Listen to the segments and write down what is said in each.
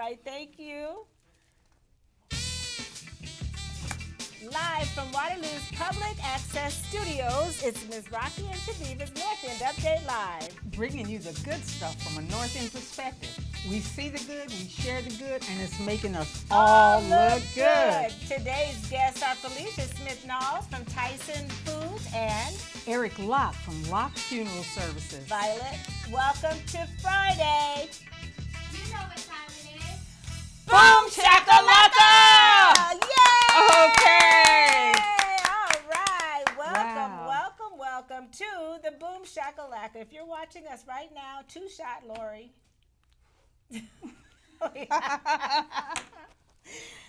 right, thank you. Live from Waterloo's Public Access Studios, it's Ms. Rocki and Chaveevah's North End Update Live. Bringing you the good stuff from a North End perspective. We see the good, we share the good, and it's making us all look good. Today's guests are Felicia Smith Nalls from Tyson Foods and Eric Locke from Locke Funeral Services. Violet, welcome to Friday. You know what time it is. Boom Shakalaka! Yay! Okay. All right. Wow. Welcome to the Boom Shakalaka. If you're watching us right now, two-shot, Lori.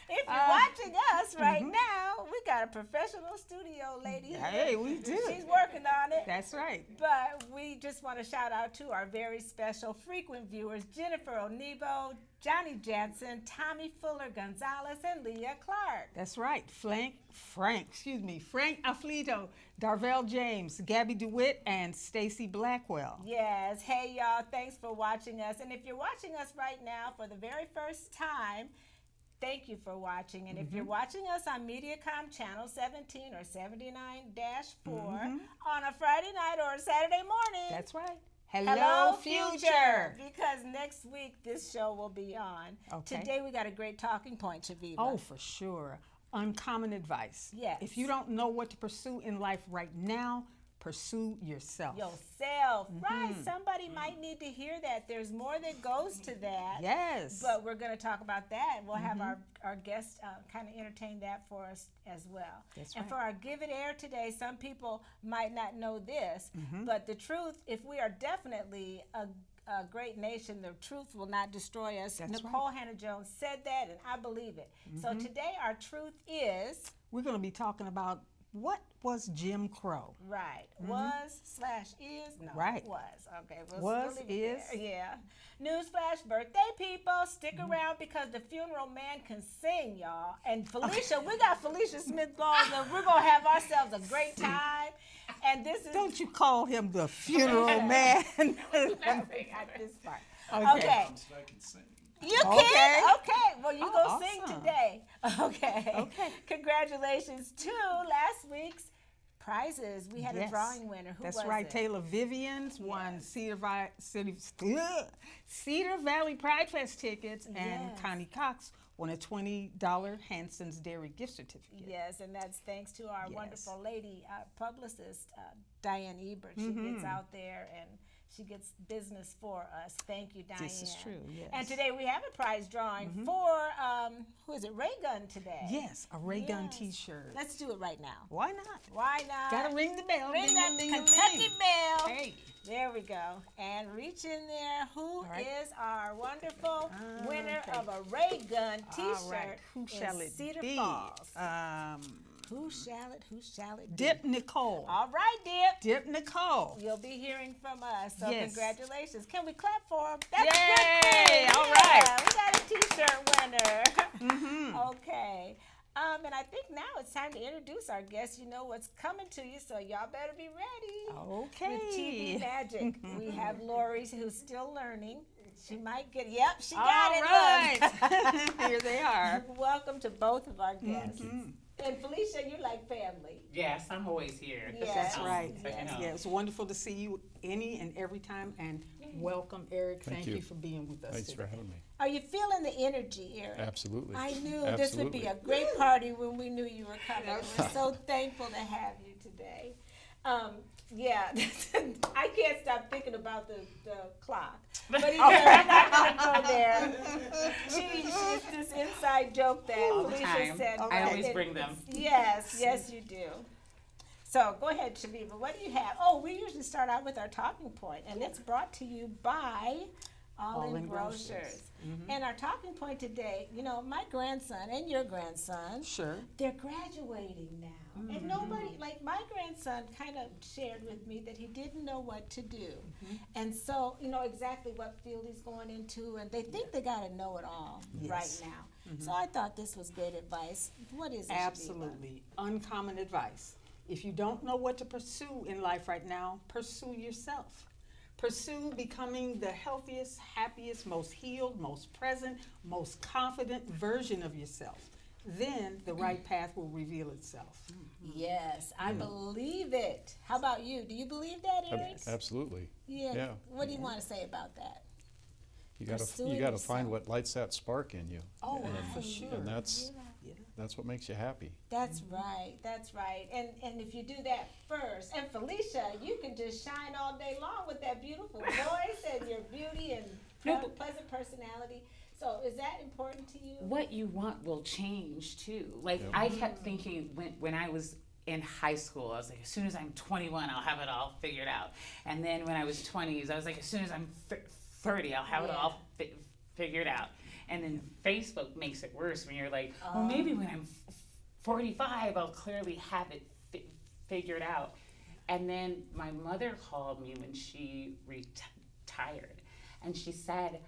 If you're watching us right now, we got a professional studio lady here. Hey, we do. She's working on it. That's right. But we just want to shout out to our very special frequent viewers, Jennifer Onebo, Johnny Jansen, Tommy Fuller Gonzalez, and Leah Clark. That's right. Frank Afflito, Darvell James, Gabby DeWitt, and Stacy Blackwell. Yes. Hey, y'all. Thanks for watching us. And if you're watching us right now for the very first time, thank you for watching. And if you're watching us on Mediacom Channel 17 or 79-4 on a Friday night or a Saturday morning. That's right. Hello, future. Because next week this show will be on. Okay. Today we got a great talking point, Chaveevah. Oh, for sure. Uncommon advice. Yes. If you don't know what to pursue in life right now, pursue yourself. Yourself. Right. Somebody might need to hear that. There's more that goes to that. Yes. But we're going to talk about that. We'll have our guests kind of entertain that for us as well. That's and right. for our Give It Air today, some people might not know this, but the truth, if we are definitely a great nation, the truth will not destroy us. That's Nicole Hannah-Jones said that, and I believe it. So today our truth is... We're going to be talking about what was Jim Crow. Right. Was/is? No. Right. Was. Okay. Was, leave it is. there. Yeah. Newsflash, birthday people, stick around because the funeral man can sing, y'all. And Felicia, we got Felicia Smith Nalls, and we're going to have ourselves a great time. And this is... Don't you call him the funeral man. at this part. Okay. Okay. You can? Okay. Well, you go sing awesome. today. Okay. Okay. Congratulations to last week's prizes. We had a Yes. drawing winner. Who That's was right. it? Taylor Vivians won Cedar Valley Pride Fest tickets, and Yes. Connie Cox won a $20 Hanson's Dairy gift certificate. Yes, and that's thanks to our Yes. wonderful lady publicist, Diane Ebert. She gets out there and she gets business for us. Thank you, Diane. This is true, yes. And today we have a prize drawing for, who is it, Ray Gun today. Yes, a Ray Gun Yes. t-shirt. Let's do it right now. Why not? Why not? Gotta ring the bell. Ring ding, that ding, ding, Kentucky ding. bell. Hey. There we go. And reach in there. Who is right. our wonderful winner Okay. of a Ray Gun t-shirt All right. Who in shall it Cedar be? Falls? Who shall it? Who shall it be? Dip Nicole. All right, Dip. Dip Nicole. You'll be hearing from us. So Yes. congratulations. Can we clap for him? That's a Yay! good thing. All Yeah, right. we got a t-shirt winner. Okay. And I think now it's time to introduce our guests. You know what's coming to you, so y'all better be ready. Okay. With TV magic. We have Lori, who's still learning. She might get, yep, she got All it. Look. right. Here they are. Welcome to both of our guests. And Felicia, you're like family. Yes, I'm always here. Yes. That's right. Second home. Yeah, it's wonderful to see you any and every time. And welcome, Eric. Thank you for being with us Thanks today. for having me. Are you feeling the energy, Eric? Absolutely. I knew this would be a great party when we knew you were coming. We're so thankful to have you today. Yeah, I can't stop thinking about the clock. But anyway, we're not going to go there. It's this inside joke that All the Felicia time. said. I always bring them. Yes, yes, you do. So go ahead, Chaveevah. What do you have? Oh, we usually start out with our talking point, and it's brought to you by All in Grocers. And our talking point today, you know, my grandson and your grandson, Sure. they're graduating now. And nobody, like my grandson kind of shared with me that he didn't know what to do. And so, you know, exactly what field he's going into, and they think they got to know it all right now. So I thought this was great advice. What is it, Chaveevah? Absolutely. Uncommon advice. If you don't know what to pursue in life right now, pursue yourself. Pursue becoming the healthiest, happiest, most healed, most present, most confident version of yourself. Then the right path will reveal itself. Yes, I believe it. How about you? Do you believe that, Eric? Absolutely. Yeah. Yeah. What do you want to say about that? You Pursuing gotta find yourself. what lights that spark in you. Oh, and, for sure. And that's what makes you happy. That's right. That's right. And if you do that first, and Felicia, you can just shine all day long with that beautiful voice and your beauty and pleasant personality. So is that important to you? What you want will change too. Like Yep. I kept thinking when I was in high school, I was like, as soon as I'm 21, I'll have it all figured out. And then when I was 20s, I was like, as soon as I'm 30, I'll have it all figured out. And then Facebook makes it worse when you're like, well, maybe when I'm 45, I'll clearly have it figured out. And then my mother called me when she retired, and she said,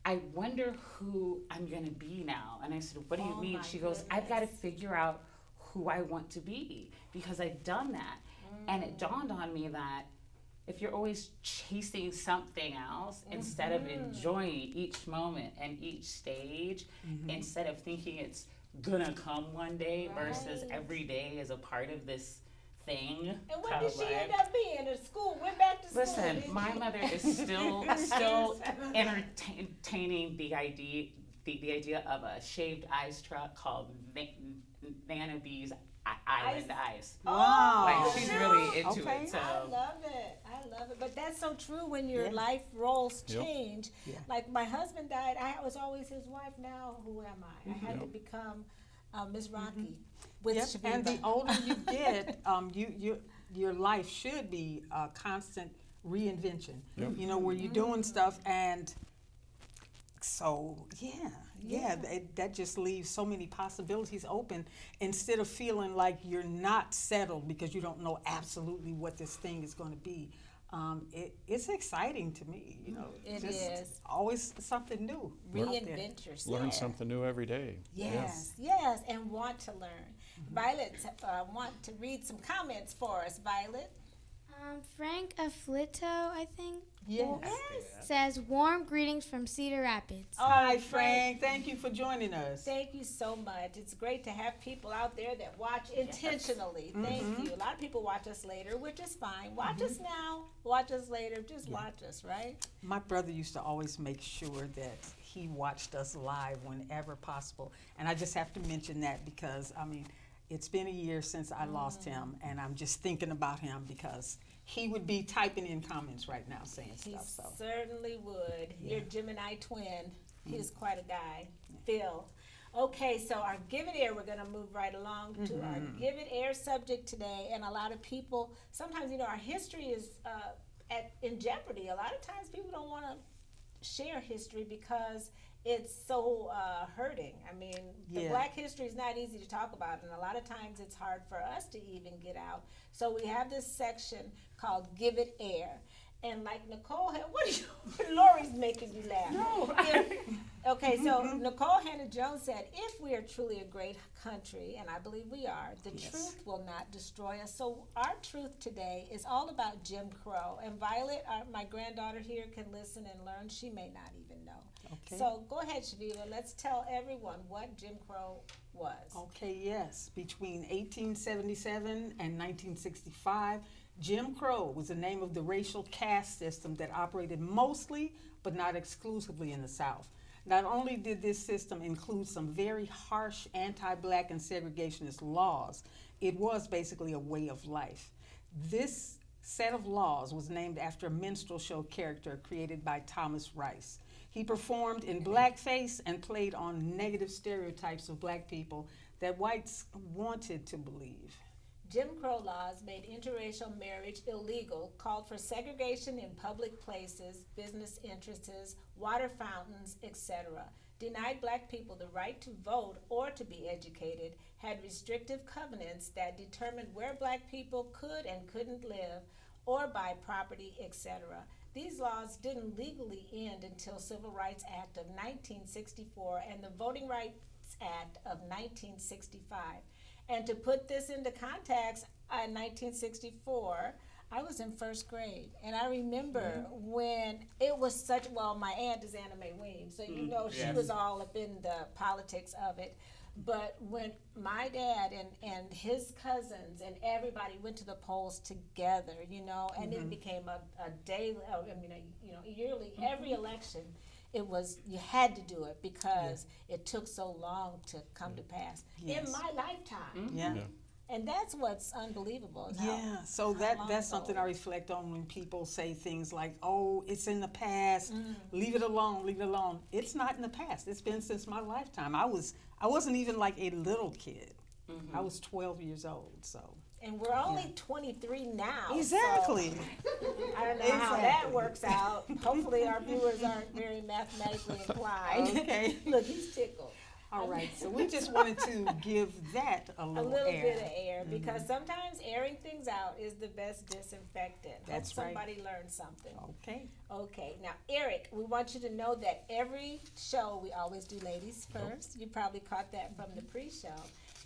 I wonder who I'm gonna be now. And I said, what do you mean? She goes, I've got to figure out who I want to be because I've done that. And it dawned on me that if you're always chasing something else instead of enjoying each moment and each stage, instead of thinking it's gonna come one day versus every day is a part of this thing. And what did she end up being? At school? Went back to school? Listen, my mother is still entertaining the idea of a shaved ice truck called Nana B's Island Ice. Wow. Like she's really into Okay. it. So I love it. I love it. But that's so true when your life roles Yep. change. Yeah. Like my husband died. I was always his wife. Now who am I? I had to become Miss Rocki with Yep. Chaveevah. And the older you get, your life should be a constant reinvention. Yep. You know, where you're doing stuff, and so that just leaves so many possibilities open instead of feeling like you're not settled because you don't know absolutely what this thing is going to be. It's exciting to me, you know. It just is. Always something new. out there. Reinvent yourself. Learn something new every day. Yes, yes, and want to learn. Violet want to read some comments for us. Violet. Frank Afflito, I think, Yes. says warm greetings from Cedar Rapids. Hi, Frank. Thank you for joining us. Thank you so much. It's great to have people out there that watch intentionally. Thank you. A lot of people watch us later, which is fine. Watch us now, watch us later. Just watch us, right? My brother used to always make sure that he watched us live whenever possible. And I just have to mention that because, I mean, it's been a year since I lost him, and I'm just thinking about him because he would be typing in comments right now saying He stuff. So certainly would. Your Gemini twin. He's quite a guy. Phil. Okay, so our Give It Air, we're going to move right along to our Give It Air subject today. And a lot of people, sometimes, you know, our history is in jeopardy. A lot of times people don't want to share history because it's so hurting. I mean, the Yeah. Black history is not easy to talk about, and a lot of times it's hard for us to even get out. So we have this section called Give It Air. And like Nicole, what are you, Lori's making you laugh. No. Okay, so Nicole Hannah-Jones said, if we are truly a great country, and I believe we are, the truth will not destroy us. So our truth today is all about Jim Crow. And Violet, my granddaughter here, can listen and learn. She may not even know. Okay. So go ahead, Chaveevah. Let's tell everyone what Jim Crow was. Okay, yes. Between 1877 and 1965, Jim Crow was the name of the racial caste system that operated mostly, but not exclusively, in the South. Not only did this system include some very harsh anti-Black and segregationist laws, it was basically a way of life. This set of laws was named after a minstrel show character created by Thomas Rice. He performed in blackface and played on negative stereotypes of Black people that whites wanted to believe. Jim Crow laws made interracial marriage illegal, called for segregation in public places, business entrances, water fountains, etc., denied Black people the right to vote or to be educated, had restrictive covenants that determined where Black people could and couldn't live or buy property, etc. These laws didn't legally end until Civil Rights Act of 1964 and the Voting Rights Act of 1965. And to put this into context, in 1964, I was in first grade, and I remember when it was such, well, my aunt is Anna Mae Weems, so you know she yes. was all up in the politics of it. But when my dad and his cousins and everybody went to the polls together, you know, and it became a daily, yearly, every election, it was, you had to do it because it took so long to come to pass Yes. in my lifetime. Yeah. Yeah. And that's what's unbelievable. Is how- Yeah, so how that long that's something I ago. reflect on when people say things like, "Oh, it's in the past. Leave it alone. Leave it alone." It's not in the past. It's been since my lifetime. I wasn't even like a little kid. I was 12 years old. So And we're only 23 now. exactly. So I don't know how that works out. Hopefully our viewers aren't very mathematically inclined. Okay. Look, he's tickled. All right. So we just wanted to give that a A little, little air. bit of air because sometimes airing things out is the best disinfectant. That's Hope right. somebody learned something. Okay. Okay, now Eric, we want you to know that every show we always do ladies first. You probably caught that from the pre-show.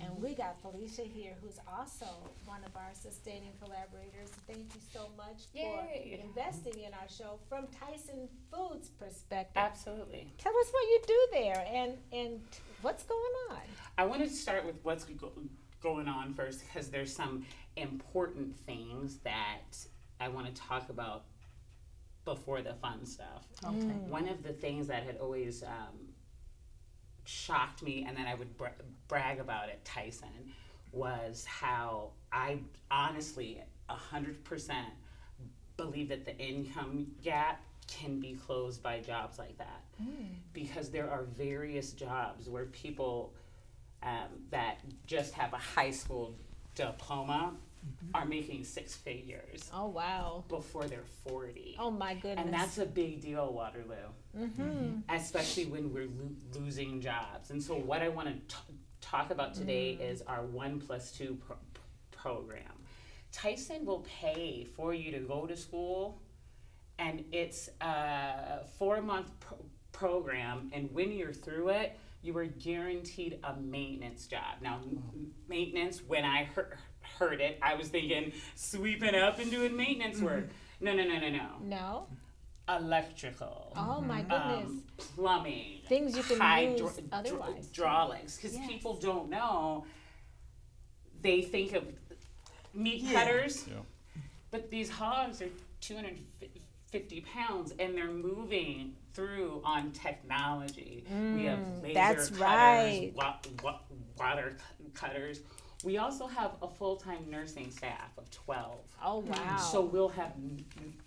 And we got Felicia here, who's also one of our sustaining collaborators. Thank you so much Yay. for investing in our show from Tyson Foods' perspective. Absolutely. Tell us what you do there and what's going on. I wanted to start with what's going on first because there's some important things that I want to talk about before the fun stuff. Okay. One of the things that had always shocked me and then I would brag about at Tyson was how I honestly 100% believe that the income gap can be closed by jobs like that. Because there are various jobs where people that just have a high school diploma are making six figures Oh, wow. before they're 40. Oh, my goodness. And that's a big deal, Waterloo, especially when we're losing jobs. And so what I want to talk about today is our 1+2 program. Tyson will pay for you to go to school, and it's a 4-month program, and when you're through it, you are guaranteed a maintenance job. Now, maintenance, when I heard it, I was thinking sweeping up and doing maintenance work. No. No? Electrical. Oh, my goodness. Plumbing. Things you can use otherwise. Hydraulics. Because Yes. people don't know, they think of meat Yeah. cutters, Yeah. but these hogs are 250 pounds and they're moving through on technology. We have laser that's cutters, right. water cutters. We also have a full-time nursing staff of 12. Oh, wow. So we'll have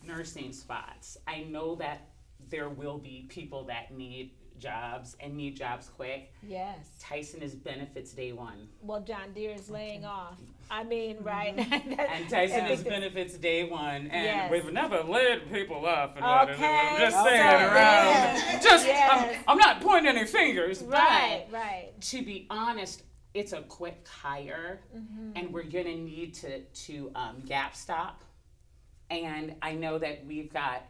nursing spots. I know that there will be people that need jobs and need jobs quick. Yes. Tyson is benefits day one. Well, John Deere is laying off. I mean, right? And Tyson is benefits day one. And Yes. we've never laid people off. And Okay. I'm just So, saying around. yes. Just, Yes. I'm not pointing any fingers. Right, But right. to be honest, it's a quick hire, and we're gonna need to gap stop. And I know that we've got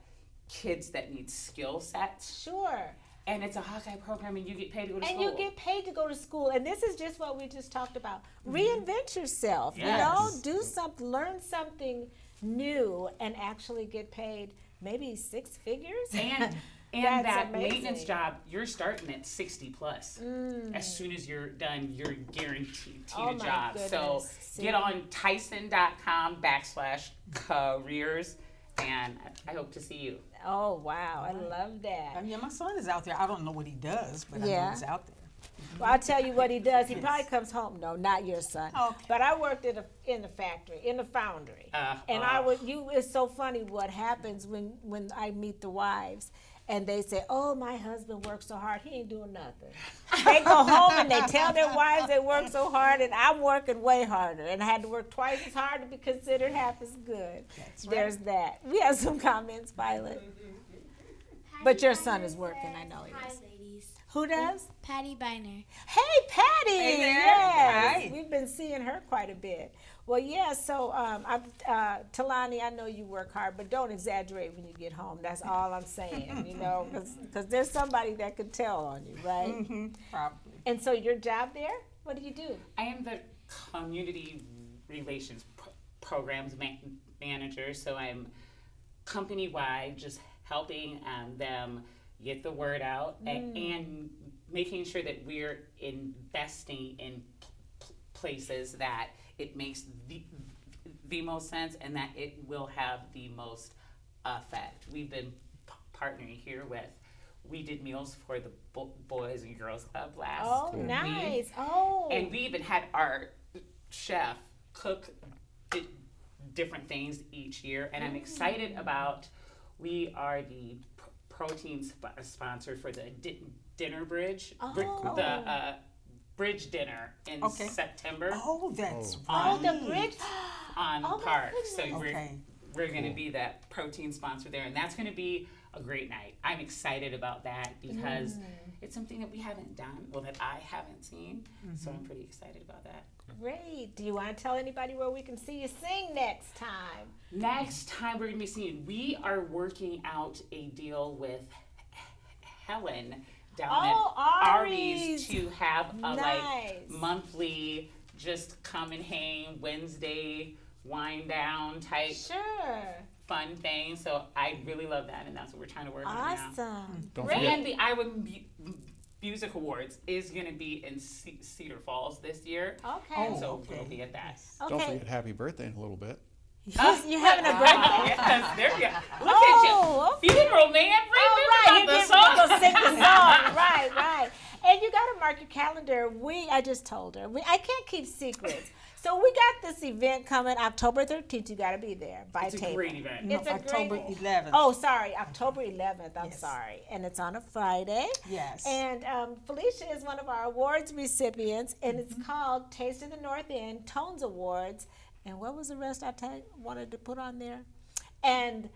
kids that need skill sets, Sure. and it's a Hawkeye program, and you get paid to go to And school. you get paid to go to school. And this is just what we just talked about. Reinvent yourself. Yes. You know, do something, learn something new, and actually get paid maybe 6 figures. And That's that amazing. maintenance job, you're starting at 60 plus. As soon as you're done, you're guaranteed Oh a my job. So goodness. get on tyson.com/careers, and I hope to see you. Oh, wow. I love that. Yeah, my son is out there. I don't know what he does, but I know Yeah. he's out there. Well, I'll tell you what he does. He Yes. probably comes home. No, not your son. Okay. But I worked in the factory, in the foundry. And I would. It's so funny what happens when I meet the wives. And they say, "Oh, my husband works so hard. He ain't doing nothing." They go home and they tell their wives they work so hard, and I'm working way harder, and I had to work twice as hard to be considered half as good. That's right. There's that. We have some comments, Violet. But your son is working, I know he Hi, is. ladies. Who does? Patty Biner. Hey, Patty. Hey there. Yes, Hi. we've been seeing her quite a bit. Well, yeah. So, Talani, I know you work hard, but don't exaggerate when you get home. That's all I'm saying. You know, because there's somebody that could tell on you, right? Mm-hmm. Probably. And so, your job there? What do you do? I am the community relations programs manager, so I'm company-wide just helping them get the word out and making sure that we're investing in places that it makes the most sense and that it will have the most effect. We've been partnering here with, we did meals for the Boys and Girls Club last week. Nice. Oh. And we even had our chef cook different things each year. And I'm excited about, we are the protein sponsor for the dinner bridge. The bridge dinner in September. Oh, that's Oh, right. the bridge. On Oh, my Park. So goodness. we're going to be that protein sponsor there, and that's going to be a great night. I'm excited about that because it's something that we haven't done, well, that I haven't seen. So I'm pretty excited about that. Great. Do you want to tell anybody where we can see you sing next time? Next time we're going to be seeing, we are working out a deal with Helen down at Ari's to have a like monthly just come and hang Wednesday wind down type fun thing. So I really love that, and that's what we're trying to work on now. Awesome. Don't Great. forget- And the Iowa Music Awards is going to be in Cedar Falls this year. Okay. So we'll be at that. Don't Okay. forget happy birthday in a little bit. You having a birthday? Yes, there you go. Look Oh, at you. Funeral man. Right, The you song. go sing the song. Right. And you got to mark your calendar. I just told her. I can't keep secrets. So we got this event coming October 13th. You got to be there by It's a table. great event. No, It's a October great- 11th. Oh, sorry, October 11th. I'm Yes. sorry. And it's on a Friday. Yes. And Felicia is one of our awards recipients, and it's called Taste of the North End Tones Awards. And what was the rest wanted to put on there? And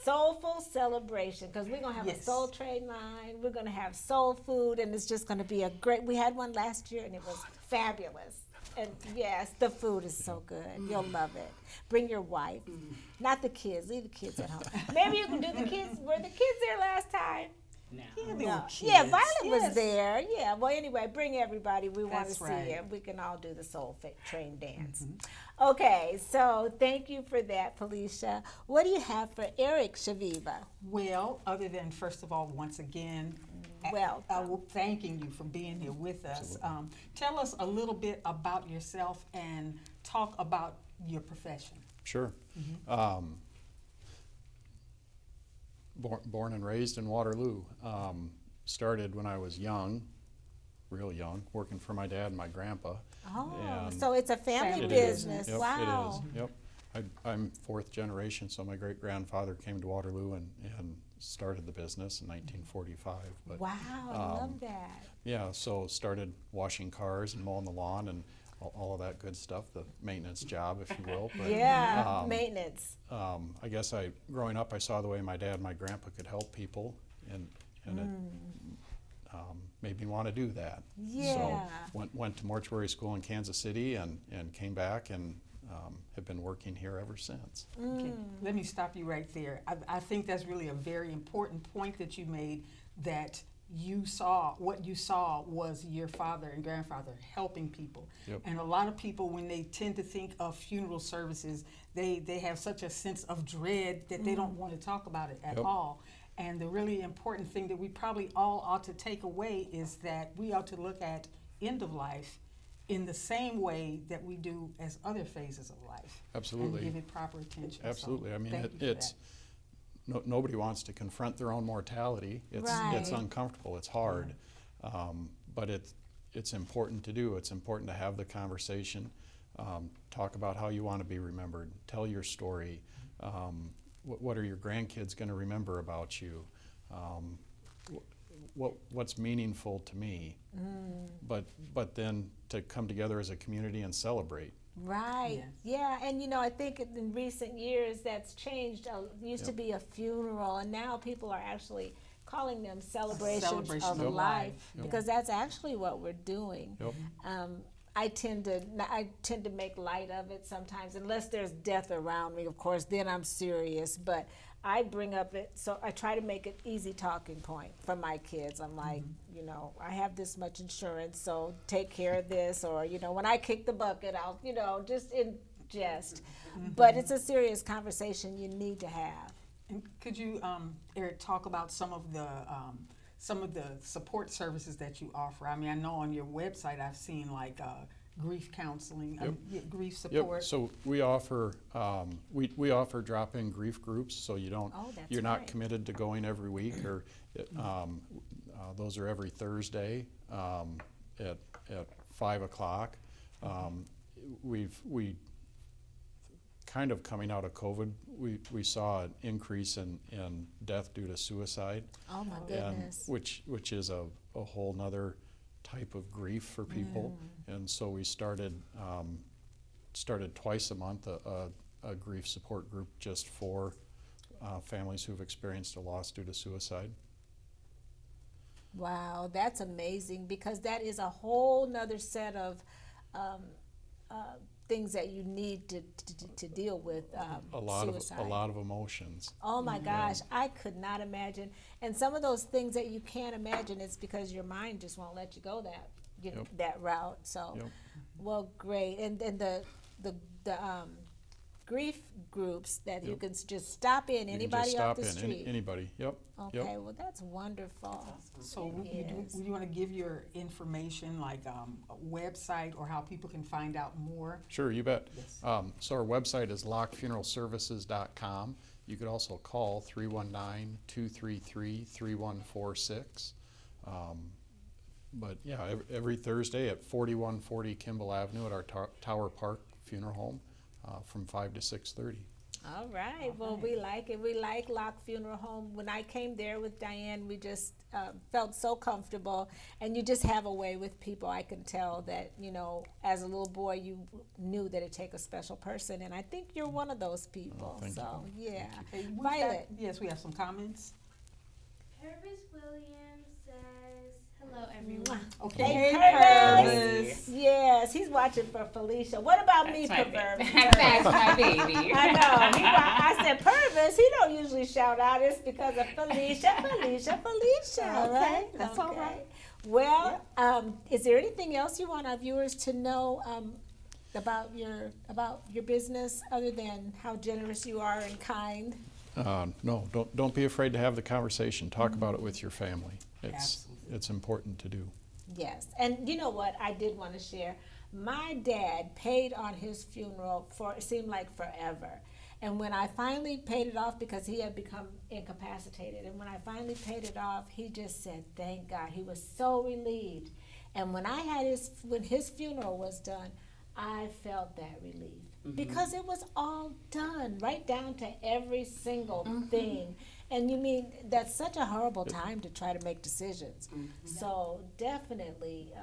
Soulful Celebration, because we're going to have a Yes. soul train line. We're going to have soul food, and it's just going to be a great, we had one last year, and it was fabulous. And yes, the food is so good. You'll love it. Bring your wife. Not the kids. Leave the kids at home. Maybe you can do the kids. Were the kids there last time? No. No. kids. Yeah, Violet was Yes. there. Yeah. Well, anyway, bring everybody. We want to That's see right. it. We can all do the soul train dance. Okay, so thank you for that, Felicia. What do you have for Eric Chaveevah? Well, other than, first of all, once again, thanking you for being here with us. Tell us a little bit about yourself and talk about your profession. Sure. Born and raised in Waterloo. Started when I was young, real young, working for my dad and my grandpa. Oh, And so it's a family Family business. Yep, Wow. it is. Yep. I'm fourth generation, so my great grandfather came to Waterloo and started the business in 1945. But Wow, I love that. yeah, so started washing cars and mowing the lawn and all of that good stuff, the maintenance job, if you will. But, Yeah, maintenance. I guess growing up, I saw the way my dad and my grandpa could help people, and it made me want to do that. Yeah. So went to mortuary school in Kansas City and came back and have been working here ever since. Okay, let me stop you right there. I think that's really a very important point that you made, that what you saw was your father and grandfather helping people. Yep. And a lot of people, when they tend to think of funeral services, they have such a sense of dread that they don't want to talk about it at Yep. all. And the really important thing that we probably all ought to take away is that we ought to look at end of life in the same way that we do as other phases of life. Absolutely. And give it proper attention. So, Absolutely. I mean, thank you for it's nobody wants to confront their own mortality. It's Right. uncomfortable. It's hard, but it's important to do. It's important to have the conversation. Talk about how you want to be remembered. Tell your story. What are your grandkids going to remember about you? What's meaningful to me? But then to come together as a community and celebrate. Right. Yes. Yeah, and I think in recent years that's changed. It used to be a funeral, and now people are actually calling them celebrations celebration of of life, life. because that's actually what we're doing. Yep. I tend to make light of it sometimes, unless there's death around me. Of course, then I'm serious. But I bring up it, so I try to make it easy talking point for my kids. I'm like, I have this much insurance, so take care of this, or when I kick the bucket, I'll, just jest. But it's a serious conversation you need to have. And could you, Eric, talk about some of the support services that you offer? I mean, I know on your website I've seen like grief counseling, grief support. Yep. So we offer we offer drop-in grief groups, so you don't you're not committed to going every week, or those are every Thursday at 5 o'clock. We kind of coming out of COVID, we saw an increase in death due to suicide. Oh my goodness. And which is a whole nother type of grief for people. And so we started twice a month a grief support group just for families who've experienced a loss due to suicide. Wow, that's amazing, because that is a whole nother set of things that you need to deal with. Suicide. A lot of emotions. Oh my gosh, I could not imagine. And some of those things that you can't imagine, it's because your mind just won't let you go that route. So, well, great. And the grief groups that you can just stop in, anybody off the street. Anybody. Yep. Okay, well, that's wonderful. So would you want to give your information, like a website, or how people can find out more? Sure, you bet. Yes. So our website is lockefuneralservices.com. You could also call 319-233-3146. But yeah, every Thursday at 4140 Kimball Avenue at our Tower Park Funeral Home from 5 to 6:30. All right. Well, we like it. We like Locke Funeral Home. When I came there with Diane, we just felt so comfortable. And you just have a way with people. I can tell that, as a little boy, you knew that it take a special person. And I think you're one of those people. Thank you. Yeah. Hey, Violet. Yes, we have some comments. Purvis Williams says, hello, everyone. Okay. Hey, Purvis. Yes, he's watching for Felicia. What about me, Perverse? That's my baby. I know. I said, Purvis, he don't usually shout out. It's because of Felicia. All right? That's all right. Well, is there anything else you want our viewers to know about your business, other than how generous you are and kind? No, don't be afraid to have the conversation. Talk about it with your family. It's important to do. Yes, and you know what? I did want to share. My dad paid on his funeral for, it seemed like forever. And when I finally paid it off, because he had become incapacitated, and when I finally paid it off, he just said, thank God. He was so relieved. And when when his funeral was done, I felt that relief. Because it was all done, right down to every single thing. And you mean, that's such a horrible time to try to make decisions. So definitely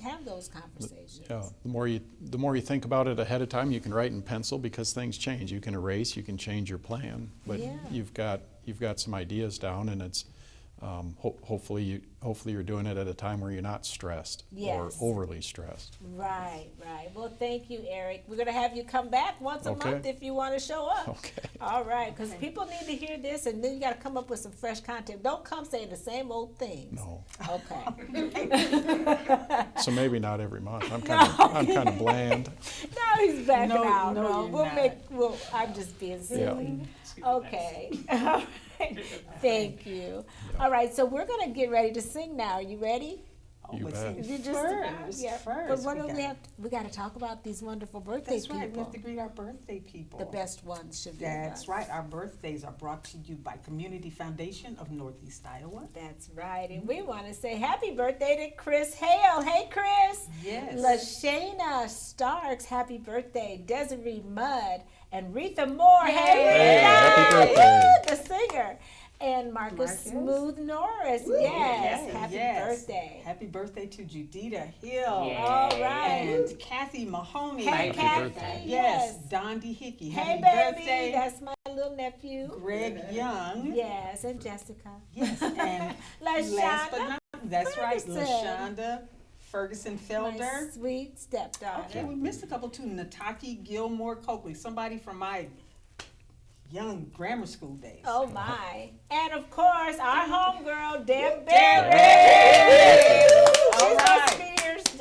have those conversations. Yeah, the more you think about it ahead of time, you can write in pencil, because things change. You can erase, you can change your plan, but you've got some ideas down, and it's hopefully you're doing it at a time where you're not stressed or overly stressed. Right. Well, thank you, Eric. We're going to have you come back once a month if you want to show up. Okay. All right, because people need to hear this, and then you got to come up with some fresh content. Don't come saying the same old things. No. Okay. So maybe not every month. I'm kind of bland. No, he's backing out. No, you're not. I'm just being silly. Okay. All right. Thank you. All right, so we're going to get ready to sing now. Are you ready? You bet. You just First, But what do we have? We got to talk about these wonderful birthday That's people. right. We have to greet our birthday people. The best ones should be. That's right. Our birthdays are brought to you by Community Foundation of Northeast Iowa. That's right. And we want to say happy birthday to Chris Hale. Hey, Chris. Yes. LaShayna Starks, happy birthday. Desiree Mudd and Retha Moore. Hey, Rita. happy birthday. Woo, the singer. And Marcus Smooth Norris. Yes. Happy birthday. Happy birthday to Judita Hill. Yeah. All right. And Kathy Mahoney. Hey, Happy Kathy. birthday. Yes. Dondi Hickey. Hey, Happy baby. birthday. That's my little nephew. Greg Young. Yes, and Jessica. Yes. And last but LaShonda not, that's right, Ferguson. LaShonda Ferguson My Felder. sweet stepdaughter. Okay, we missed a couple too. Nataki Gilmore Coakley, somebody from my young grammar school days. Oh my. And of course, our homegirl, Deb Barry. Barry. All She's right. going to be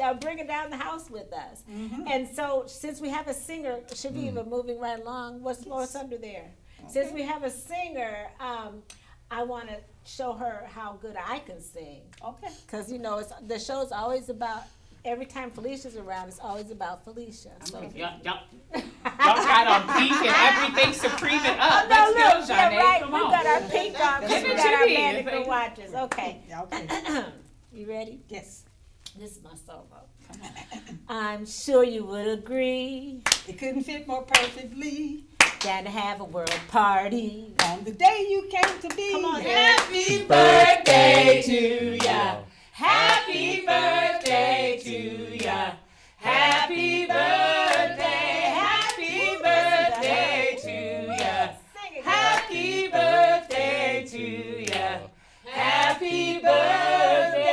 here bringing down the house with us. And so since we have a singer, Chaveevah, moving right along, what's under there? Since we have a singer, I want to show her how good I can sing. Okay. Because, the show's always about, every time Felicia's around, it's always about Felicia. So. Y'all got on pink and everything to prove it up. No, Let's go, look, Johnny. right. Come We on. got our pink on, Give we it got to our me. mannequin watches. Okay. Okay. You ready? Yes. This is my solo. I'm sure you would agree It couldn't fit more perfectly than to have a world party. on the day you came to be. Come on, Happy birthday to ya. Happy birthday to ya. Happy birthday. Happy birthday to ya. Sing it. Happy birthday to ya. Happy birthday.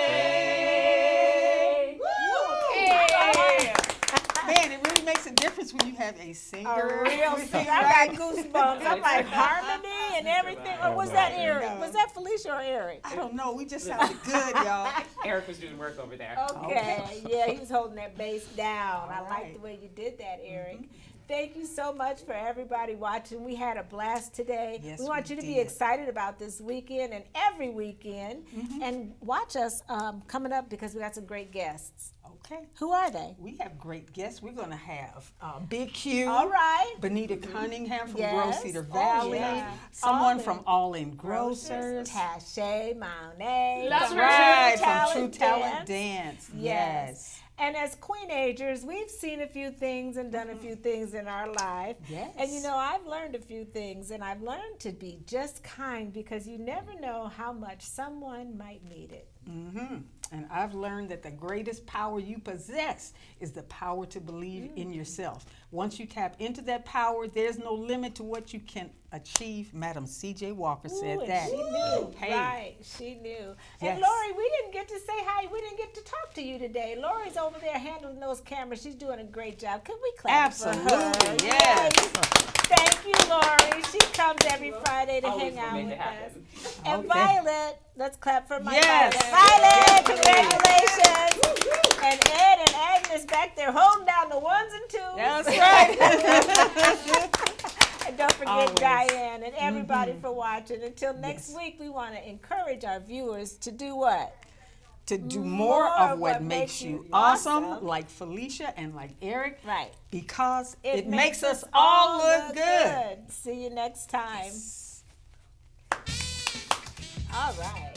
Man, it really makes a difference when you have a singer. A real singer. I got goosebumps. I'm like harmony and everything. Or was that Eric? Was that Felicia or Eric? I don't know. We just sounded good, y'all. Eric was doing work over there. Okay. Yeah, he was holding that bass down. I All like right. the way you did that, Eric. Thank you so much for everybody watching. We had a blast today. Yes, we want we you to be did. excited about this weekend and every weekend. And watch us coming up because we got some great guests. Okay. Who are they? We have great guests. We're going to have Big Q. All right. Benita Cunningham from Yes. Grove Cedar Oh, Valley. yeah. Someone All from in. All In Grocers. Tashay Monet. That's from Right, True from True Talent Dance. Dance. Yes. And as Queenagers, we've seen a few things and done a few things in our life. Yes. And I've learned a few things, and I've learned to be just kind because you never know how much someone might need it. And I've learned that the greatest power you possess is the power to believe in yourself. Once you tap into that power, there's no limit to what you can achieve. Madam C.J. Walker said Ooh, and that. she knew. Hey. Right, she knew. And Yes. Lori, we didn't get to say hi. We didn't get to talk to you today. Lori's over there handling those cameras. She's doing a great job. Can we clap for her? Absolutely, yes. Thank you, Lori. She comes every Friday to Always hang out gonna make with it happen. us. And Okay. Violet, let's clap for my Yes. Violet. Violet, congratulations. And Ed and Agnes back there holding down the ones and twos. That's right. And don't forget Always. Diane and everybody for watching. Until next week, we want to encourage our viewers to do what? To do more of what makes you awesome, like Felicia and like Eric, Right. because it makes us all look good. See you next time. All right.